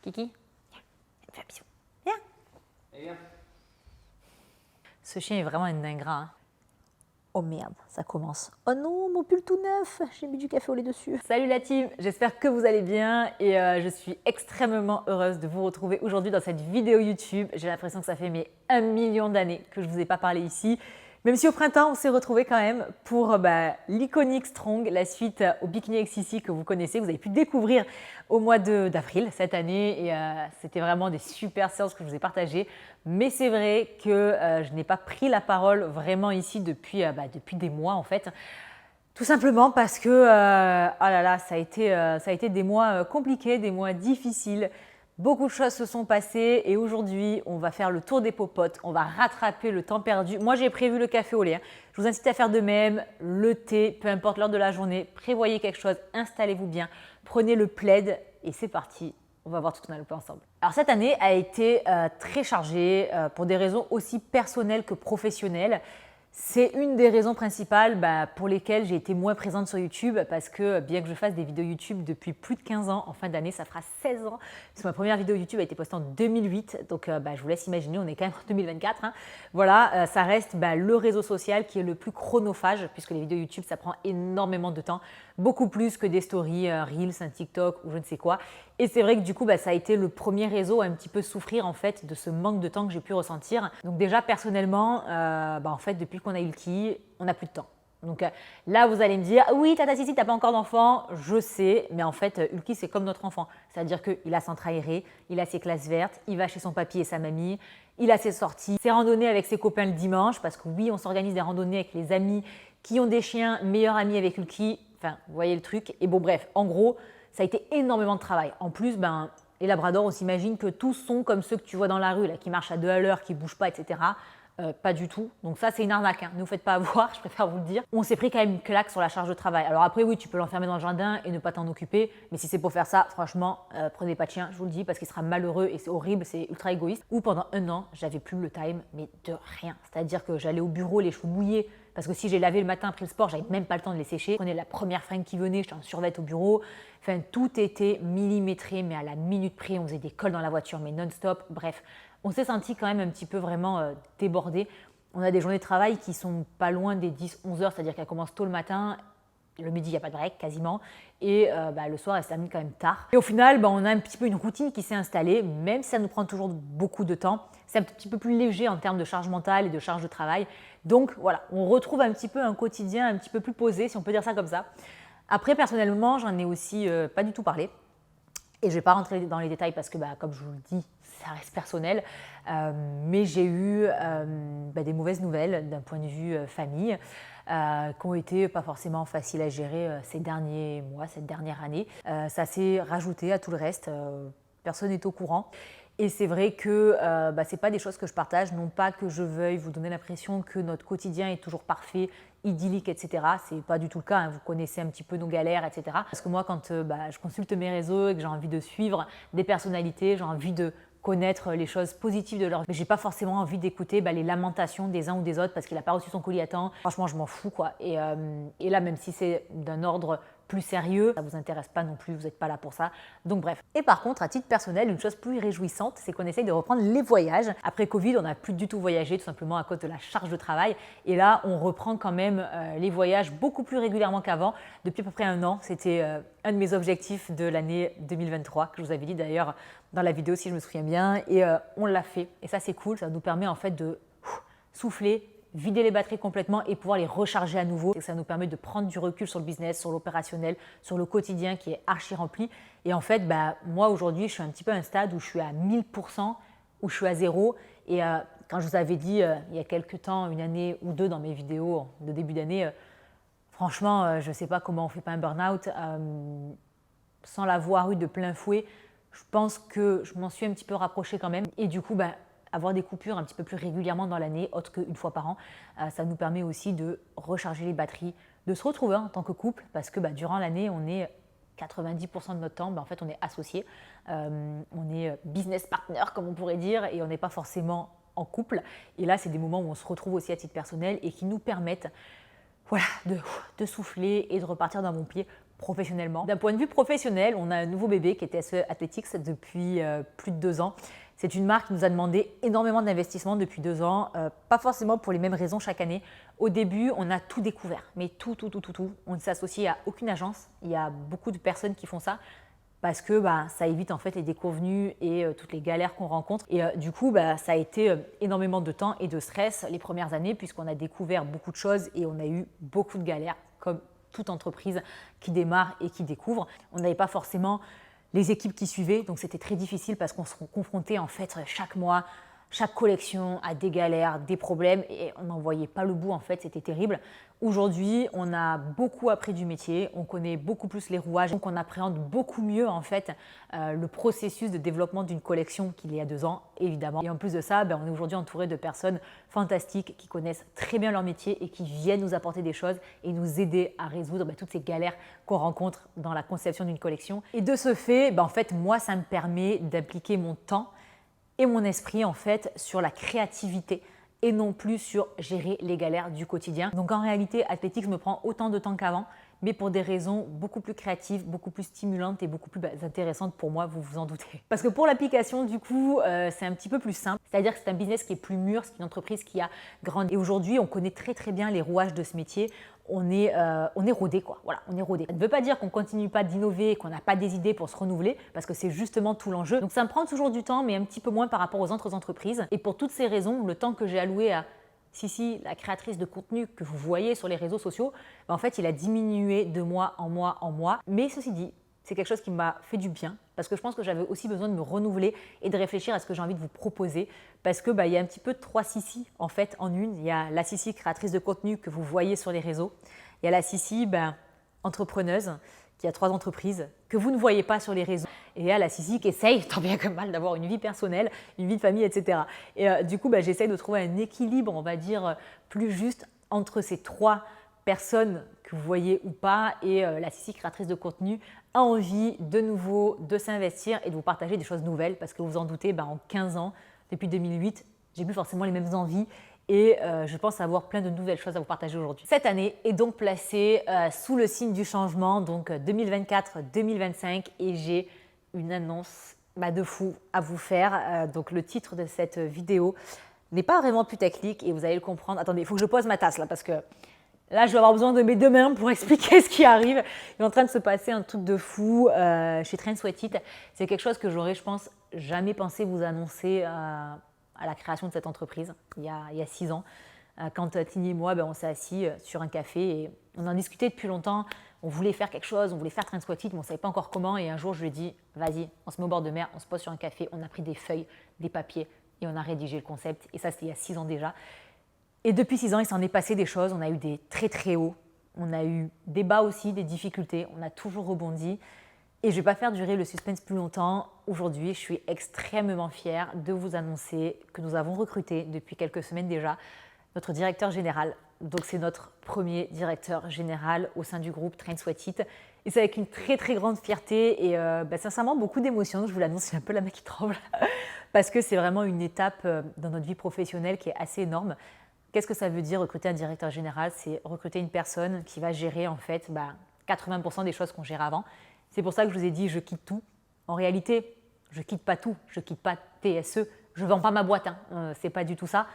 Kiki, fais un bisou. Viens. Viens. Ce chien est vraiment un ingrat. Hein. Oh merde, ça commence. Oh non, mon pull tout neuf, j'ai mis du café au lait dessus. Salut la team, j'espère que vous allez bien et je suis extrêmement heureuse de vous retrouver aujourd'hui dans cette vidéo YouTube. J'ai l'impression que ça fait 1 million d'années que je ne vous ai pas parlé ici. Même si au printemps, on s'est retrouvés quand même pour l'Iconic Strong, la suite au Bikini XCC que vous connaissez, que vous avez pu découvrir au mois d'avril cette année. Et c'était vraiment des super séances que je vous ai partagées. Mais c'est vrai que je n'ai pas pris la parole vraiment ici depuis des mois en fait. Tout simplement parce que oh là là, ça a été des mois compliqués, des mois difficiles. Beaucoup de choses se sont passées et aujourd'hui, on va faire le tour des popotes, on va rattraper le temps perdu. Moi, j'ai prévu le café au lait. Hein. Je vous incite à faire de même, le thé, peu importe l'heure de la journée. Prévoyez quelque chose, installez-vous bien, prenez le plaid et c'est parti. On va voir tout ce qu'on a loupé ensemble. Alors cette année a été très chargée pour des raisons aussi personnelles que professionnelles. C'est une des raisons principales pour lesquelles j'ai été moins présente sur YouTube parce que bien que je fasse des vidéos YouTube depuis plus de 15 ans, en fin d'année ça fera 16 ans, parce que ma première vidéo YouTube a été postée en 2008, donc je vous laisse imaginer, on est quand même en 2024. Hein. Voilà, ça reste le réseau social qui est le plus chronophage puisque les vidéos YouTube ça prend énormément de temps, beaucoup plus que des stories, Reels, un TikTok ou je ne sais quoi. Et c'est vrai que du coup, ça a été le premier réseau à un petit peu souffrir en fait de ce manque de temps que j'ai pu ressentir. Donc déjà personnellement, en fait depuis qu'on a Ulki, on n'a plus de temps. Donc là, vous allez me dire, oui, Tata Sissi, t'as pas encore d'enfant, je sais, mais en fait, Ulki, c'est comme notre enfant. C'est-à-dire qu'il a son aéré, il a ses classes vertes, il va chez son papy et sa mamie, il a ses sorties, ses randonnées avec ses copains le dimanche, parce que oui, on s'organise des randonnées avec les amis qui ont des chiens, meilleurs amis avec Ulki. Enfin, vous voyez le truc. Et bon, bref, en gros, ça a été énormément de travail. En plus, les labradors, on s'imagine que tous sont comme ceux que tu vois dans la rue, là, qui marchent à 2 à l'heure, qui ne bougent pas, etc. Pas du tout. Donc ça, c'est une arnaque. Hein. Ne vous faites pas avoir, je préfère vous le dire. On s'est pris quand même une claque sur la charge de travail. Alors après, oui, tu peux l'enfermer dans le jardin et ne pas t'en occuper. Mais si c'est pour faire ça, franchement, prenez pas de chien, je vous le dis, parce qu'il sera malheureux et c'est horrible, c'est ultra égoïste. Ou pendant 1 an, j'avais plus le time, mais de rien. C'est-à-dire que j'allais au bureau, les cheveux mouillés, parce que si j'ai lavé le matin après le sport, j'avais même pas le temps de les sécher. Je prenais la première fringue qui venait, j'étais en survêt au bureau. Enfin, tout était millimétré, mais à la minute près. On faisait des cols dans la voiture, mais non-stop. Bref, on s'est senti quand même un petit peu vraiment débordé. On a des journées de travail qui sont pas loin des 10-11 heures, c'est-à-dire qu'elles commencent tôt le matin. Le midi, il n'y a pas de break quasiment. Et le soir, elle se termine quand même tard. Et au final, on a un petit peu une routine qui s'est installée, même si ça nous prend toujours beaucoup de temps. C'est un petit peu plus léger en termes de charge mentale et de charge de travail. Donc voilà, on retrouve un petit peu un quotidien un petit peu plus posé, si on peut dire ça comme ça. Après, personnellement, j'en ai aussi pas du tout parlé. Et je ne vais pas rentrer dans les détails parce que, comme je vous le dis, ça reste personnel. Mais j'ai eu des mauvaises nouvelles d'un point de vue famille qui ont été pas forcément faciles à gérer ces derniers mois, cette dernière année. Ça s'est rajouté à tout le reste. Personne n'est au courant. Et c'est vrai que ce n'est pas des choses que je partage, non pas que je veuille vous donner l'impression que notre quotidien est toujours parfait, idyllique, etc. Ce n'est pas du tout le cas, hein. Vous connaissez un petit peu nos galères, etc. Parce que moi, quand je consulte mes réseaux et que j'ai envie de suivre des personnalités, j'ai envie de connaître les choses positives de leur vie, mais j'ai pas forcément envie d'écouter les lamentations des uns ou des autres parce qu'il n'a pas reçu son colis à temps. Franchement, je m'en fous, quoi. Et là, même si c'est d'un ordre plus sérieux, ça ne vous intéresse pas non plus, vous n'êtes pas là pour ça. Donc bref. Et par contre, à titre personnel, une chose plus réjouissante, c'est qu'on essaye de reprendre les voyages. Après Covid, on n'a plus du tout voyagé, tout simplement à cause de la charge de travail. Et là, on reprend quand même les voyages beaucoup plus régulièrement qu'avant. Depuis à peu près 1 an, c'était un de mes objectifs de l'année 2023, que je vous avais dit d'ailleurs dans la vidéo si je me souviens bien. Et on l'a fait. Et ça, c'est cool. Ça nous permet en fait de souffler, vider les batteries complètement et pouvoir les recharger à nouveau. Et ça nous permet de prendre du recul sur le business, sur l'opérationnel, sur le quotidien qui est archi rempli. Et en fait, moi aujourd'hui, je suis un petit peu à un stade où je suis à 1000%, où je suis à zéro. Et quand je vous avais dit il y a quelques temps, 1 année ou 2 dans mes vidéos de début d'année, franchement, je ne sais pas comment on ne fait pas un burn-out sans l'avoir eu de plein fouet. Je pense que je m'en suis un petit peu rapprochée quand même. Et du coup, avoir des coupures un petit peu plus régulièrement dans l'année, autre qu'une fois par an, ça nous permet aussi de recharger les batteries, de se retrouver en tant que couple, parce que durant l'année, on est 90% de notre temps, en fait, on est associés, on est business partner, comme on pourrait dire, et on n'est pas forcément en couple. Et là, c'est des moments où on se retrouve aussi à titre personnel et qui nous permettent de souffler et de repartir d'un bon pied professionnellement. D'un point de vue professionnel, on a un nouveau bébé qui est SE Athletics depuis plus de 2 ans. C'est une marque qui nous a demandé énormément d'investissement depuis 2 ans, pas forcément pour les mêmes raisons chaque année. Au début, on a tout découvert, mais tout. On ne s'associe à aucune agence. Il y a beaucoup de personnes qui font ça parce que ça évite en fait les déconvenues et toutes les galères qu'on rencontre. Et du coup, ça a été énormément de temps et de stress les premières années puisqu'on a découvert beaucoup de choses et on a eu beaucoup de galères comme toute entreprise qui démarre et qui découvre. On n'avait pas forcément les équipes qui suivaient, donc c'était très difficile parce qu'on se confrontait en fait chaque mois, chaque collection à des galères, des problèmes et on n'en voyait pas le bout en fait, c'était terrible. Aujourd'hui, on a beaucoup appris du métier, on connaît beaucoup plus les rouages, donc on appréhende beaucoup mieux en fait le processus de développement d'une collection qu'il y a 2 ans, évidemment. Et en plus de ça, on est aujourd'hui entouré de personnes fantastiques qui connaissent très bien leur métier et qui viennent nous apporter des choses et nous aider à résoudre toutes ces galères qu'on rencontre dans la conception d'une collection. Et de ce fait, en fait, moi, ça me permet d'impliquer mon temps et mon esprit en fait sur la créativité et non plus sur gérer les galères du quotidien. Donc en réalité, Athletics me prend autant de temps qu'avant, mais pour des raisons beaucoup plus créatives, beaucoup plus stimulantes et beaucoup plus intéressantes pour moi, vous vous en doutez. Parce que pour l'application, du coup, c'est un petit peu plus simple. C'est-à-dire que c'est un business qui est plus mûr, c'est une entreprise qui a grandi. Et aujourd'hui, on connaît très bien les rouages de ce métier. On est rodé, quoi. Voilà, on est rodé. Ça ne veut pas dire qu'on ne continue pas d'innover, qu'on n'a pas des idées pour se renouveler, parce que c'est justement tout l'enjeu. Donc ça me prend toujours du temps, mais un petit peu moins par rapport aux autres entreprises. Et pour toutes ces raisons, le temps que j'ai alloué à Sissi, la créatrice de contenu que vous voyez sur les réseaux sociaux, en fait, il a diminué de mois en mois. Mais ceci dit, c'est quelque chose qui m'a fait du bien parce que je pense que j'avais aussi besoin de me renouveler et de réfléchir à ce que j'ai envie de vous proposer parce que il y a un petit peu 3 Sissi en fait en une. Il y a la Sissi créatrice de contenu que vous voyez sur les réseaux. Il y a la Sissi entrepreneuse qui a 3 entreprises que vous ne voyez pas sur les réseaux. Et il y a la Sissi qui essaye, tant bien que mal, d'avoir une vie personnelle, une vie de famille, etc. Et du coup, j'essaye de trouver un équilibre, on va dire, plus juste entre ces 3 personnes que vous voyez ou pas et la Sissi créatrice de contenu a envie de nouveau de s'investir et de vous partager des choses nouvelles parce que vous en doutez, en 15 ans, depuis 2008, j'ai plus forcément les mêmes envies et je pense avoir plein de nouvelles choses à vous partager aujourd'hui. Cette année est donc placée sous le signe du changement, donc 2024-2025 et j'ai une annonce de fou à vous faire. Donc le titre de cette vidéo n'est pas vraiment putaclic et vous allez le comprendre. Attendez, il faut que je pose ma tasse là parce que là, je vais avoir besoin de mes 2 mains pour expliquer ce qui arrive. Il est en train de se passer un truc de fou chez Trend Sweat It. C'est quelque chose que j'aurais, je pense, jamais pensé vous annoncer à la création de cette entreprise, il y a 6 ans. Quand Tini et moi, on s'est assis sur un café et on en discutait depuis longtemps. On voulait faire quelque chose, on voulait faire Trend Sweat It, mais on ne savait pas encore comment. Et un jour, je lui ai dit, vas-y, on se met au bord de mer, on se pose sur un café, on a pris des feuilles, des papiers et on a rédigé le concept. Et ça, c'était il y a 6 ans déjà. Et depuis 6 ans, il s'en est passé des choses. On a eu des très hauts, on a eu des bas aussi, des difficultés. On a toujours rebondi. Et je ne vais pas faire durer le suspense plus longtemps. Aujourd'hui, je suis extrêmement fière de vous annoncer que nous avons recruté depuis quelques semaines déjà notre directeur général. Donc c'est notre premier directeur général au sein du groupe Trend Sweat It. Et c'est avec une très grande fierté et sincèrement beaucoup d'émotions. Je vous l'annonce, j'ai un peu la main qui tremble parce que c'est vraiment une étape dans notre vie professionnelle qui est assez énorme. Qu'est-ce que ça veut dire recruter un directeur général? C'est recruter une personne qui va gérer en fait 80% des choses qu'on gérait avant. C'est pour ça que je vous ai dit je quitte tout. En réalité, je quitte pas tout, je quitte pas TSE, je vends pas ma boîte, c'est pas du tout ça.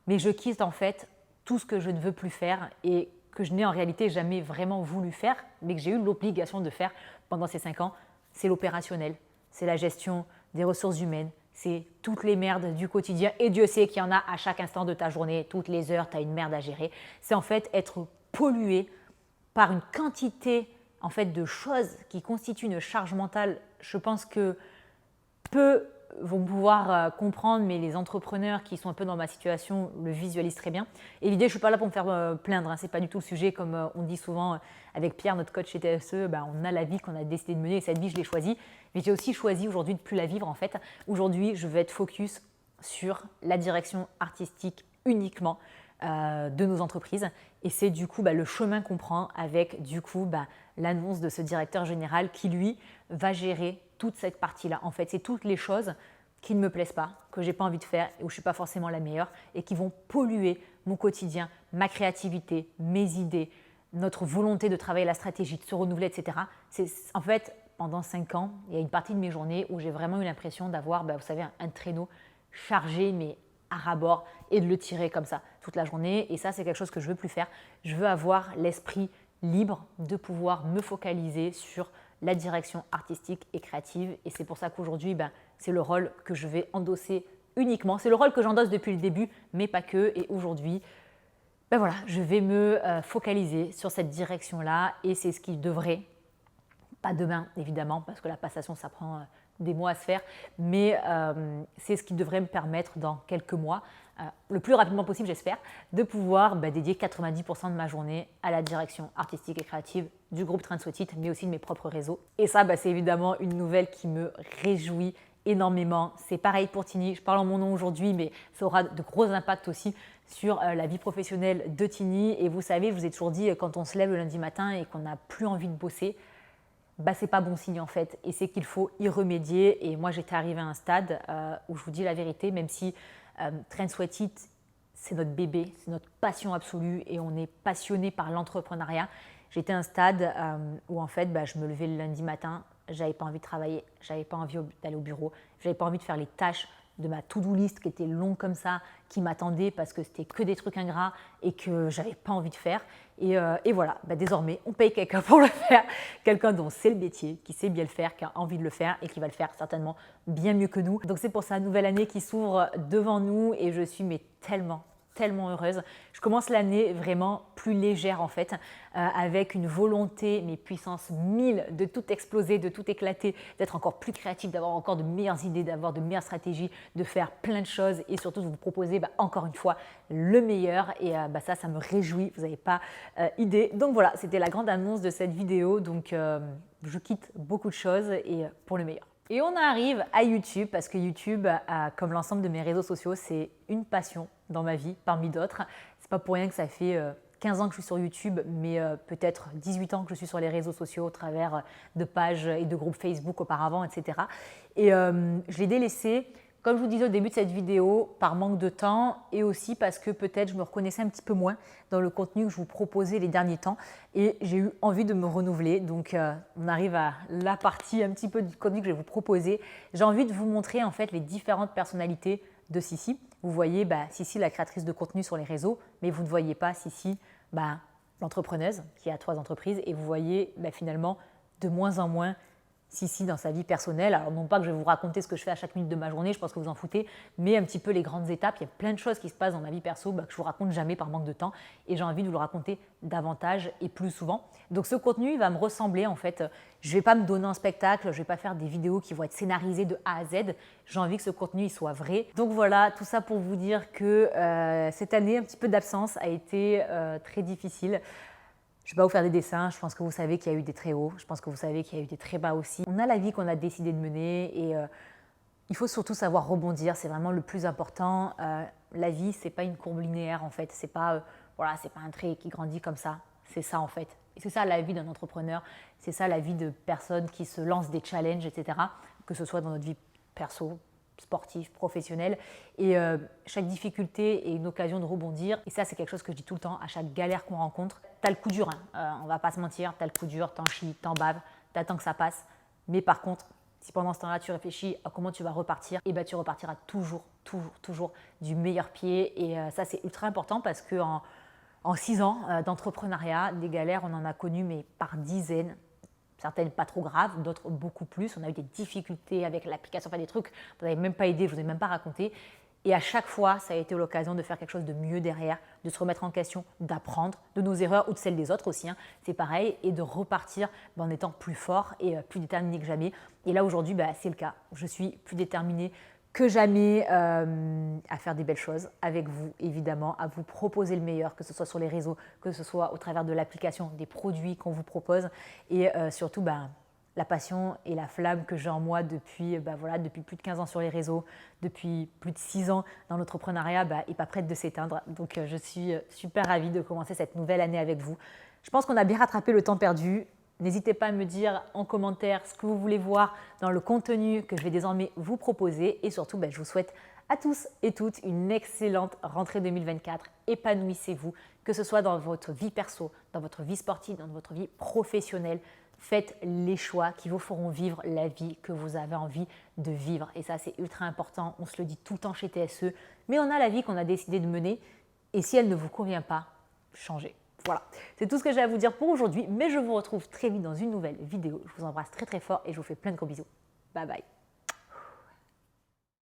Mais je quitte en fait tout ce que je ne veux plus faire et que je n'ai en réalité jamais vraiment voulu faire, mais que j'ai eu l'obligation de faire pendant ces 5 ans. C'est l'opérationnel, c'est la gestion des ressources humaines, c'est toutes les merdes du quotidien et Dieu sait qu'il y en a à chaque instant de ta journée, toutes les heures, tu as une merde à gérer. C'est en fait être pollué par une quantité en fait de choses qui constituent une charge mentale. Je pense que peu vont pouvoir comprendre, mais les entrepreneurs qui sont un peu dans ma situation le visualisent très bien. Et l'idée, je ne suis pas là pour me faire plaindre, ce n'est pas du tout le sujet, comme on dit souvent avec Pierre, notre coach chez TSE, on a la vie qu'on a décidé de mener et cette vie, je l'ai choisie. Mais j'ai aussi choisi aujourd'hui de ne plus la vivre en fait. Aujourd'hui, je vais être focus sur la direction artistique uniquement de nos entreprises. Et c'est du coup le chemin qu'on prend avec du coup l'annonce de ce directeur général qui lui va gérer toute cette partie-là. En fait, c'est toutes les choses qui ne me plaisent pas, que j'ai pas envie de faire et où je suis pas forcément la meilleure et qui vont polluer mon quotidien, ma créativité, mes idées, notre volonté de travailler la stratégie, de se renouveler, etc. C'est en fait, pendant 5 ans, il y a une partie de mes journées où j'ai vraiment eu l'impression d'avoir, vous savez, un traîneau chargé, mais à ras-bord, et de le tirer comme ça toute la journée. Et ça, c'est quelque chose que je ne veux plus faire. Je veux avoir l'esprit libre de pouvoir me focaliser sur la direction artistique et créative. Et c'est pour ça qu'aujourd'hui, c'est le rôle que je vais endosser uniquement. C'est le rôle que j'endosse depuis le début, mais pas que. Et aujourd'hui, voilà, je vais me focaliser sur cette direction-là. Et c'est ce qui devrait, pas demain évidemment, parce que la passation, ça prend des mois à se faire, mais c'est ce qui devrait me permettre dans quelques mois, le plus rapidement possible j'espère, de pouvoir dédier 90% de ma journée à la direction artistique et créative du groupe Train de Sweat It, mais aussi de mes propres réseaux. Et ça, c'est évidemment une nouvelle qui me réjouit énormément. C'est pareil pour Tini, je parle en mon nom aujourd'hui, mais ça aura de gros impacts aussi sur la vie professionnelle de Tini. Et vous savez, je vous ai toujours dit, quand on se lève le lundi matin et qu'on n'a plus envie de bosser, c'est pas bon signe en fait, et c'est qu'il faut y remédier. Et moi, j'étais arrivée à un stade où je vous dis la vérité, même si Train Sweat It, c'est notre bébé, c'est notre passion absolue et on est passionné par l'entrepreneuriat. J'étais à un stade où en fait, je me levais le lundi matin, j'avais pas envie de travailler, j'avais pas envie d'aller au bureau, j'avais pas envie de faire les tâches de ma to-do list qui était longue comme ça, qui m'attendait parce que c'était que des trucs ingrats et que j'avais pas envie de faire. Et voilà, désormais, on paye quelqu'un pour le faire, quelqu'un dont c'est le métier, qui sait bien le faire, qui a envie de le faire et qui va le faire certainement bien mieux que nous. Donc c'est pour ça, nouvelle année qui s'ouvre devant nous et je suis tellement heureuse. Je commence l'année vraiment plus légère en fait, avec une volonté, mais puissance 1000, de tout exploser, de tout éclater, d'être encore plus créatif, d'avoir encore de meilleures idées, d'avoir de meilleures stratégies, de faire plein de choses et surtout de vous proposer encore une fois le meilleur. Et ça me réjouit, vous n'avez pas idée. Donc voilà, c'était la grande annonce de cette vidéo. Donc je quitte beaucoup de choses et pour le meilleur. Et on arrive à YouTube parce que YouTube, comme l'ensemble de mes réseaux sociaux, c'est une passion dans ma vie parmi d'autres. C'est pas pour rien que ça fait 15 ans que je suis sur YouTube, mais peut-être 18 ans que je suis sur les réseaux sociaux au travers de pages et de groupes Facebook auparavant, etc. Et je l'ai délaissé, comme je vous disais au début de cette vidéo, par manque de temps et aussi parce que peut-être je me reconnaissais un petit peu moins dans le contenu que je vous proposais les derniers temps et j'ai eu envie de me renouveler. Donc on arrive à la partie un petit peu du contenu que je vais vous proposer. J'ai envie de vous montrer en fait les différentes personnalités de Sissi. Vous voyez Sissi, la créatrice de contenu sur les réseaux, mais vous ne voyez pas Sissi, l'entrepreneuse qui a 3 entreprises et vous voyez finalement de moins en moins Sissi dans sa vie personnelle. Alors non pas que je vais vous raconter ce que je fais à chaque minute de ma journée, je pense que vous en foutez, mais un petit peu les grandes étapes. Il y a plein de choses qui se passent dans ma vie perso que je vous raconte jamais par manque de temps et j'ai envie de vous le raconter davantage et plus souvent. Donc ce contenu, il va me ressembler en fait. Je ne vais pas me donner un spectacle, je ne vais pas faire des vidéos qui vont être scénarisées de A à Z. J'ai envie que ce contenu il soit vrai. Donc voilà, tout ça pour vous dire que cette année, un petit peu d'absence a été très difficile. Je ne vais pas vous faire des dessins, je pense que vous savez qu'il y a eu des très hauts, je pense que vous savez qu'il y a eu des très bas aussi. On a la vie qu'on a décidé de mener et il faut surtout savoir rebondir, c'est vraiment le plus important. La vie, ce n'est pas une courbe linéaire en fait, c'est pas un trait qui grandit comme ça, c'est ça en fait. Et c'est ça la vie d'un entrepreneur, c'est ça la vie de personnes qui se lancent des challenges, etc. Que ce soit dans notre vie perso, sportif, professionnel. Et chaque difficulté est une occasion de rebondir. Et ça, c'est quelque chose que je dis tout le temps, à chaque galère qu'on rencontre. Tu as le coup dur, on va pas se mentir, tu as le coup dur, t'en chies, t'en baves, t'attends que ça passe. Mais par contre, si pendant ce temps-là, tu réfléchis à comment tu vas repartir, et tu repartiras toujours du meilleur pied. Et ça, c'est ultra important parce qu'en 6 ans d'entrepreneuriat, des galères, on en a connu, mais par dizaines. Certaines pas trop graves, d'autres beaucoup plus. On a eu des difficultés avec l'application, des trucs, vous n'avez même pas aidé, je ne vous ai même pas raconté. Et à chaque fois, ça a été l'occasion de faire quelque chose de mieux derrière, de se remettre en question, d'apprendre de nos erreurs ou de celles des autres aussi. C'est pareil, et de repartir en étant plus fort et plus déterminé que jamais. Et là, aujourd'hui, c'est le cas. Je suis plus déterminée que jamais à faire des belles choses avec vous, évidemment, à vous proposer le meilleur, que ce soit sur les réseaux, que ce soit au travers de l'application, des produits qu'on vous propose et surtout la passion et la flamme que j'ai en moi depuis plus de 15 ans sur les réseaux, depuis plus de 6 ans dans l'entrepreneuriat est pas prête de s'éteindre. Donc je suis super ravie de commencer cette nouvelle année avec vous. Je pense qu'on a bien rattrapé le temps perdu. N'hésitez pas à me dire en commentaire ce que vous voulez voir dans le contenu que je vais désormais vous proposer. Et surtout, je vous souhaite à tous et toutes une excellente rentrée 2024. Épanouissez-vous, que ce soit dans votre vie perso, dans votre vie sportive, dans votre vie professionnelle. Faites les choix qui vous feront vivre la vie que vous avez envie de vivre. Et ça, c'est ultra important. On se le dit tout le temps chez TSE. Mais on a la vie qu'on a décidé de mener. Et si elle ne vous convient pas, changez. Voilà, c'est tout ce que j'ai à vous dire pour aujourd'hui. Mais je vous retrouve très vite dans une nouvelle vidéo. Je vous embrasse très très fort et je vous fais plein de gros bisous. Bye bye.